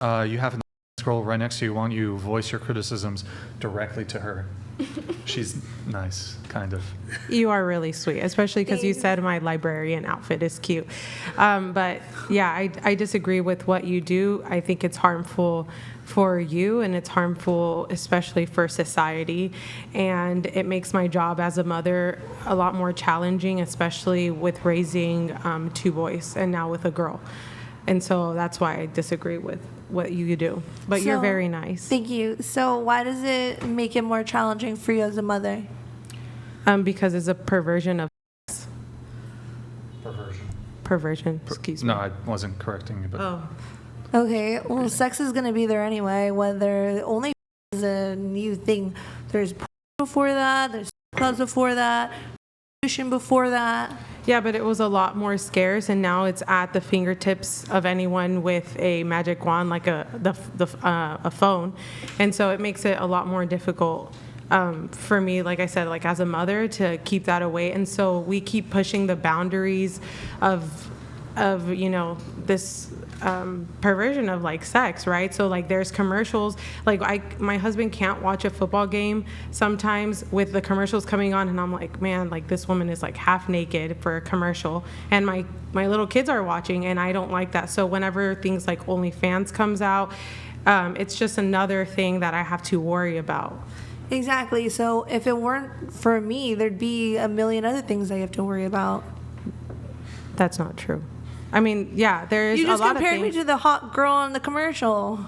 You have a scroll right next to you. Why don't you voice your criticisms directly to her? She's nice, kind of. You are really sweet, especially because you said my librarian outfit is cute. But yeah, I disagree with what you do. I think it's harmful for you, and it's harmful especially for society. And it makes my job as a mother a lot more challenging, especially with raising 2 boys and now with a girl. And so that's why I disagree with what you do. But you're very nice. Thank you. So why does it make it more challenging for you as a mother? Because it's a perversion of sex. Perversion, excuse me. No, I wasn't correcting you, but Oh. Okay, well, sex is going to be there anyway, whether only is a new thing. There's before that, there's clubs before that, tuition before that. Yeah, but it was a lot more scarce, and now it's at the fingertips of anyone with a magic wand, like a phone, and so it makes it a lot more difficult for me, like I said, like as a mother, to keep that away. And so we keep pushing the boundaries of this perversion of like sex, right? So like there's commercials, like my husband can't watch a football game sometimes with the commercials coming on, and I'm like, man, like this woman is like half naked for a commercial, and my little kids are watching, and I don't like that. So whenever things like OnlyFans comes out, it's just another thing that I have to worry about. Exactly. So if it weren't for me, there'd be a million other things I have to worry about. That's not true. I mean, yeah, there's a lot of things. You just compared me to the hot girl in the commercial.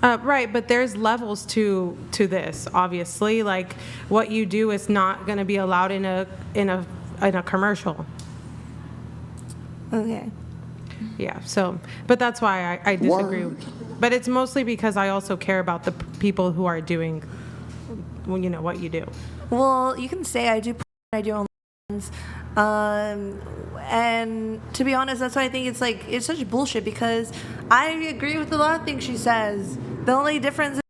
Right, but there's levels to this, obviously. Like, what you do is not going to be allowed in a commercial. Okay. Yeah, so, but that's why I disagree. But it's mostly because I also care about the people who are doing, well, you know, what you do. Well, you can say I do OnlyFans. And to be honest, that's why I think it's such bullshit, because I agree with a lot of things she says. The only difference is,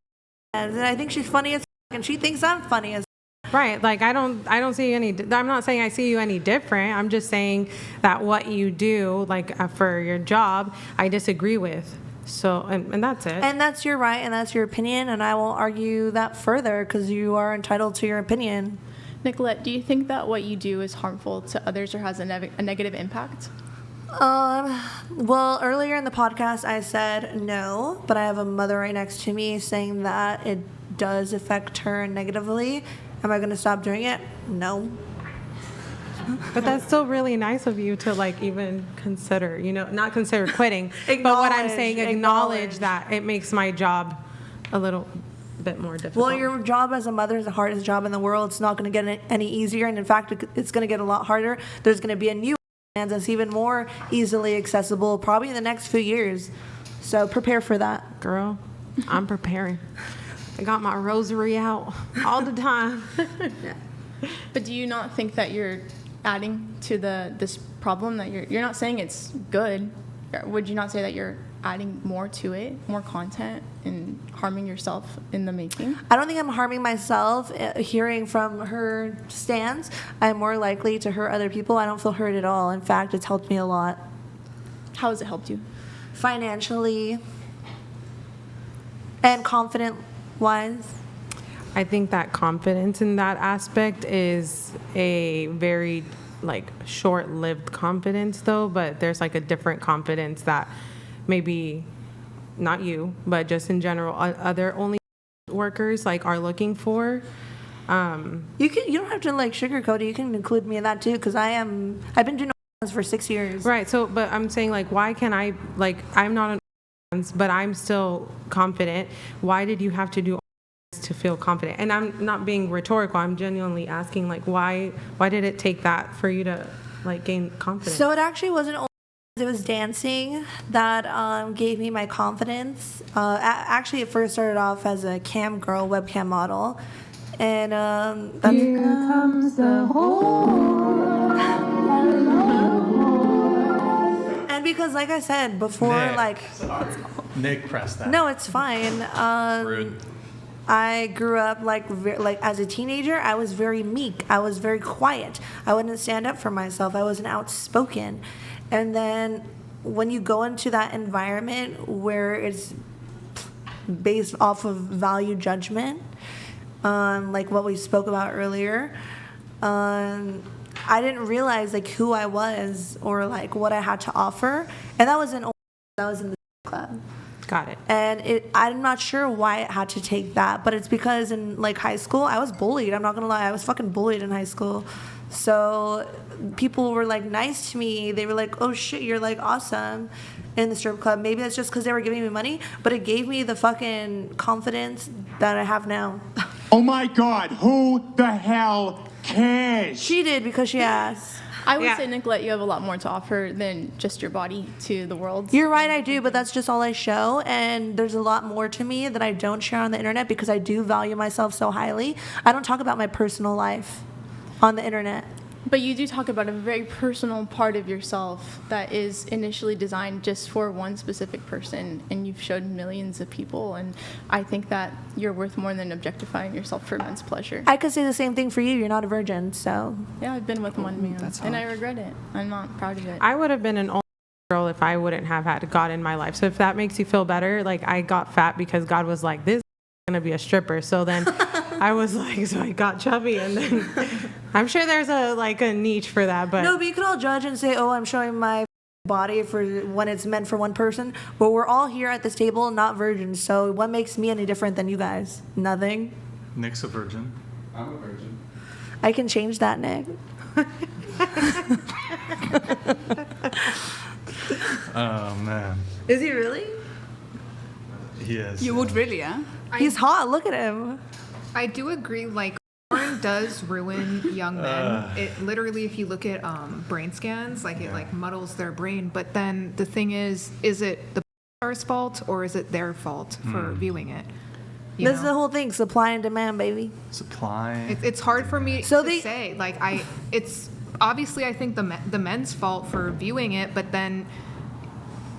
and I think she's funny as and she thinks I'm funny as. Right, like I don't see any. I'm not saying I see you any different. I'm just saying that what you do, like for your job, I disagree with. So, and that's it. And that's your right, and that's your opinion, and I won't argue that further because you are entitled to your opinion. Nicolette, do you think that what you do is harmful to others or has a negative impact? Well, earlier in the podcast I said no, but I have a mother right next to me saying that it does affect her negatively. Am I going to stop doing it? No. But that's still really nice of you to like even consider, not consider quitting, but what I'm saying, acknowledge that it makes my job a little bit more difficult. Well, your job as a mother is the hardest job in the world. It's not going to get any easier, and in fact, it's going to get a lot harder. There's going to be a new plan that's even more easily accessible, probably in the next few years. So prepare for that. Girl, I'm preparing. I got my rosary out all the time. Yeah. But do you not think that you're adding to this problem, that you're not saying it's good? Would you not say that you're adding more to it, more content, and harming yourself in the making? I don't think I'm harming myself. Hearing from her stance, I'm more likely to hurt other people. I don't feel hurt at all. In fact, it's helped me a lot. How has it helped you? Financially and confident-wise. I think that confidence in that aspect is a very short-lived confidence, though, but there's a different confidence that maybe not you, but just in general other only workers are looking for. You don't have to sugarcoat it. You can include me in that too, because I've been doing this for 6 years. Right. So, but I'm saying why can I I'm not an but I'm still confident. Why did you have to do to feel confident? And I'm not being rhetorical. I'm genuinely asking why did it take that for you to gain confidence? So it actually wasn't only, it was dancing that gave me my confidence. Actually, it first started off as a cam girl, webcam model, and that's, here comes the whore. and because like I said before, Nick pressed that. no, it's fine. Rude. I grew up as a teenager. I was very meek. I was very quiet. I wouldn't stand up for myself. I wasn't outspoken. And then when you go into that environment where it's based off of value judgment, like what we spoke about earlier, I didn't realize like who I was or like what I had to offer, and that was in the club. Got it. And I'm not sure why it had to take that, but it's because in like high school I was bullied. I'm not gonna lie, I was fucking bullied in high school. So people were like nice to me. They were like, "Oh shit, you're like awesome," in the strip club. Maybe that's just because they were giving me money, but it gave me the fucking confidence that I have now. Oh my God, who the hell cares? She did because she asked. I would Yeah. say, Nicolette, you have a lot more to offer than just your body to the world. You're right, I do, but that's just all I show, and there's a lot more to me that I don't share on the internet because I do value myself so highly. I don't talk about my personal life on the internet. But you do talk about a very personal part of yourself that is initially designed just for one specific person, and you've showed millions of people, and I think that you're worth more than objectifying yourself for men's pleasure. I could say the same thing for you. You're not a virgin, so. Yeah, I've been with one man, that's and I hard. regret it. I'm not proud of it. I would have been an old girl if I wouldn't have had God in my life. So if that makes you feel better, like I got fat because God was like, this is gonna be a stripper. So then I was like, so I got chubby, and then I'm sure there's a niche for that, but No, but you could all judge and say, "Oh, I'm showing my body for when it's meant for one person." But we're all here at this table, not virgins. So what makes me any different than you guys? Nothing. Nick's a virgin. I'm a virgin. I can change that, Nick. Oh man, Is he really? he is. You would really, yeah? He's hot. Look at him. I do agree, like, porn does ruin young men. It literally, if you look at brain scans, like, it, like, muddles their brain. But then the thing is it the star's fault or is it their fault for viewing it? You This is know? the whole thing: supply and demand, baby. Supply. It's hard for me So to they- say. Like, it's obviously, I think the men's fault for viewing it, but then,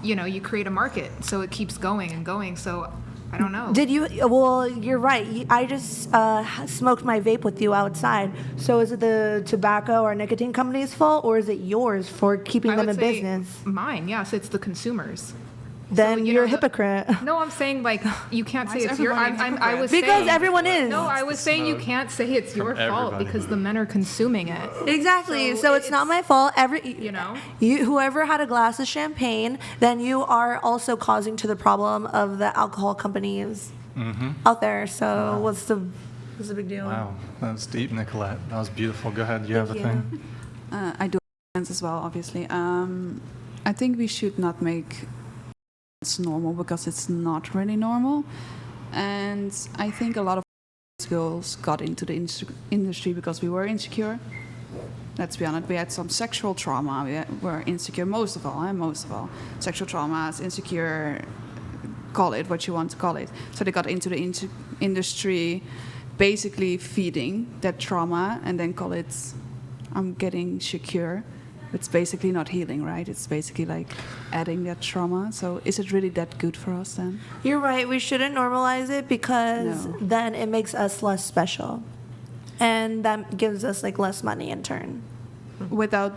you know, you create a market, so it keeps going and going. So I don't know. Did you? Well, you're right. I just smoked my vape with you outside. So is it the tobacco or nicotine company's fault, or is it yours for keeping I them would in say business? mine, yes, it's the consumers. Then you you're know, a hypocrite. No, I'm saying, like, you can't say is it's your. everybody a I was Because saying, everyone is. No, I was saying you can't say it's your fault everybody. because the men are consuming it. Exactly. So So it's not my fault. You know? Whoever had a glass of champagne, then you are also causing to the problem of the alcohol companies out there. So what's the big deal? Wow, that was deep, Nicolette. That was beautiful. Go ahead. You have a Thank you. thing. I do sense as well, obviously. I think we should not make it's normal because it's not really normal. And I think a lot of girls got into the industry because we were insecure. Let's be honest, we had some sexual trauma. Were insecure, most of all. Sexual traumas, insecure, call it what you want to call it. So they got into the industry basically feeding that trauma and then call it, I'm getting secure. It's basically not healing, right? It's basically like adding that trauma. So is it really that good for us then? You're right. We shouldn't normalize it because No. then it makes us less special. And that gives us like less money in turn. Without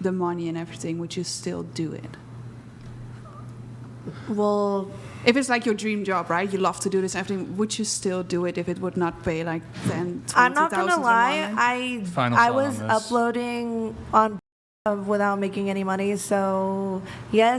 the money and everything, would you still do it? Well, If it's like your dream job, right? You love to do this, everything. Would you still do it if it would not pay like 10, 20,000 I'm not gonna a lie. month? Final I thought was on this. uploading on without making any money. So yes,